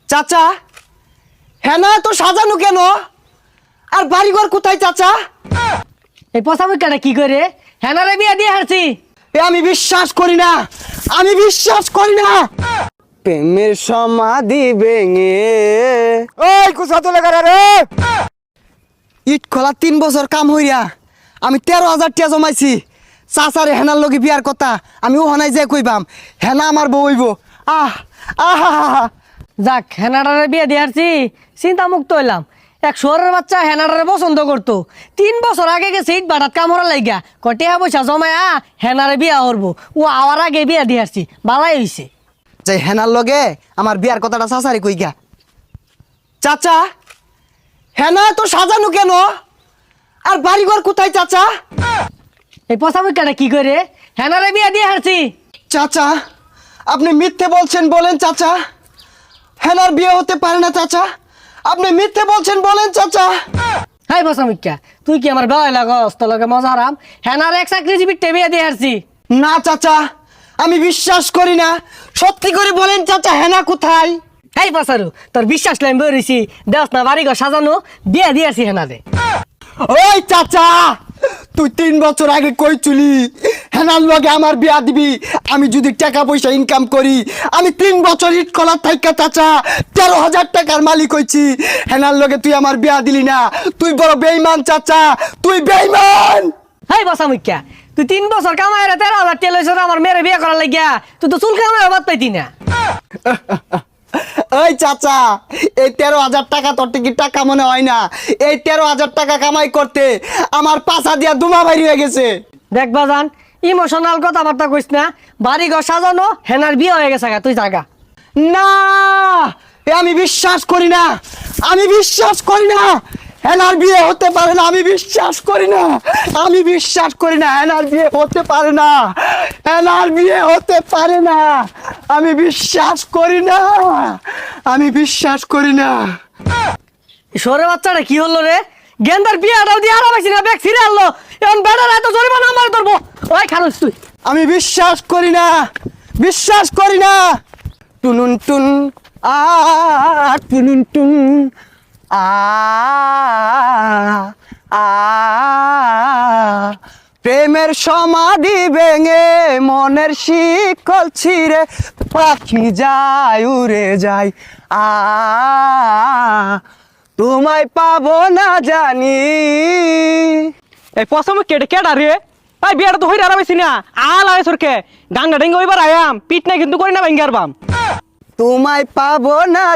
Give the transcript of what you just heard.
চাচা হেনা তো সাজানো কেন? আর বাড়িঘর কোথায় চাচা? এই পচামুখাটা কি করে হেনারে বিয়া দিয়ে হারছি? আমি বিশ্বাস করি না, আমি বিশ্বাস করি না। প্রেমের সমাধি ভেঙে ওই কুসা তো লাগা রে। ইট খোলা 3 বছর কাম হইয়া আমি 13,000 টাকা জমাইছি। চাচারে হেনার লগে বিয়ার কথা আমি ওহানাই যে কইবাম হেনা আমার বউ হইব। আহ আহা যাক হেনাডারে বিয়া দিয়ে হারছি, চিন্তা মুক্ত হইলাম। এক শহরের বাচ্চা হেনাডারে পছন্দ করতো, 3 বছর আগে গেছে ইট বাটাত কাম হরা লাইগা কটিয়া পয়সা জমায়া হেনারে বিয়া করবো। ও আওয়ার আগে বিয়া দিয়ে হারছি, বালাই হইছে। যে হেনার লগে আমার বিয়ার কথাটা চাচারে কইগা। চাচা হেনা তো সাজানো কেন? আর বাড়িঘর কোথায় চাচা? এই পচামুখাটা কি করে হেনারে বিয়া দিয়ে হারছি? চাচা আপনি মিথ্যে বলছেন, বলেন চাচা। হেনার বিয়ে হতে পারে না চাচা, আপনি মিথ্যে বলছেন, বলেন চাচা। হাই পচামুখা, তুই কি আমার বেলায় লাগস? তোর লগে মজা হারাম। হেনারে এক চাকরিজীবী বিয়া দিয়ে হারছি। না চাচা আমি বিশ্বাস করি না, সত্যি করে বলেন চাচা হেনা কোথায়? এই পাসারু, তোর বিশ্বাস লাইন বেরিয়েছি দেখ না, বাড়ি ঘর সাজানো বিয়া দিয়ে আসি হেনারে। ওই চাচা তুই 3 বছর আগে কইছিলি হেনার লগে আমার বিয়া দিবি। আমি যদি টাকা পয়সা ইনকাম করি আমি 3 বছর ইট কলার থাইকা চাচা 13,000 টাকার মালিক হইছি। হেনার লগে তুই আমার বিয়া দিলি না, তুই বড় বেঈমান চাচা, তুই বেঈমান। হাই পচামুখা, তুই 3 বছর কামাই 13,000 টাকা লইছ আমার মেয়ের বিয়া করার লাগিয়া, তুই তো চুল কামাই বাদ পাইতি না। ওই চাচা এই 13,000 টাকা তোর কি টাকা মনে হয় না? এই 13,000 টাকা কামাই করতে আমার পাছা দিয়া দুমা বাইর হয়ে গেছে। দেখ বাজান, ইমোশনাল কথাবার্তা কইস না। বাড়ি ঘর সাজানো হেনার বিয়ে হয়ে গেছে, তুই জাগা। না এ আমি বিশ্বাস করি না, আমি বিশ্বাস করি না। হেনার বিয়ে হতে পারে না, আমি বিশ্বাস করি না, আমি বিশ্বাস করি না। হেনার বিয়ে হতে পারে না, হেনার বিয়ে হতে পারে না, আমি বিশ্বাস করি না, আমি বিশ্বাস করি না। সরে বাচ্চাটা কি হলো রে? গেন্দার বিয়াটাও দিয়ে হারা পাইছি না, ব্যাগ ছিঁড়ে আনলো। এখন বেড়ার এত জরিমানা আমার ধরবো। ওই খারুস তুই। আমি বিশ্বাস করি না, বিশ্বাস করি না। টুনুন টুন আ টুনুন টুন আ আ প্রেমের সমাধি ভেঙে মনের শিকল ছিঁড়ে পাখি যায় উড়ে যায়। আ তোমায় পাবো না জানি। এই পছন্দ কেটে কেডা রে? ভাই বিয়াটা তো হইরা আরামাইছি না। আল আয় সরকে গাঙ্গা ডেঙ্গা ওইবার আয়াম পিট না কিন্তু করি না ভাঙ্গার বাম। তোমায় পাবো না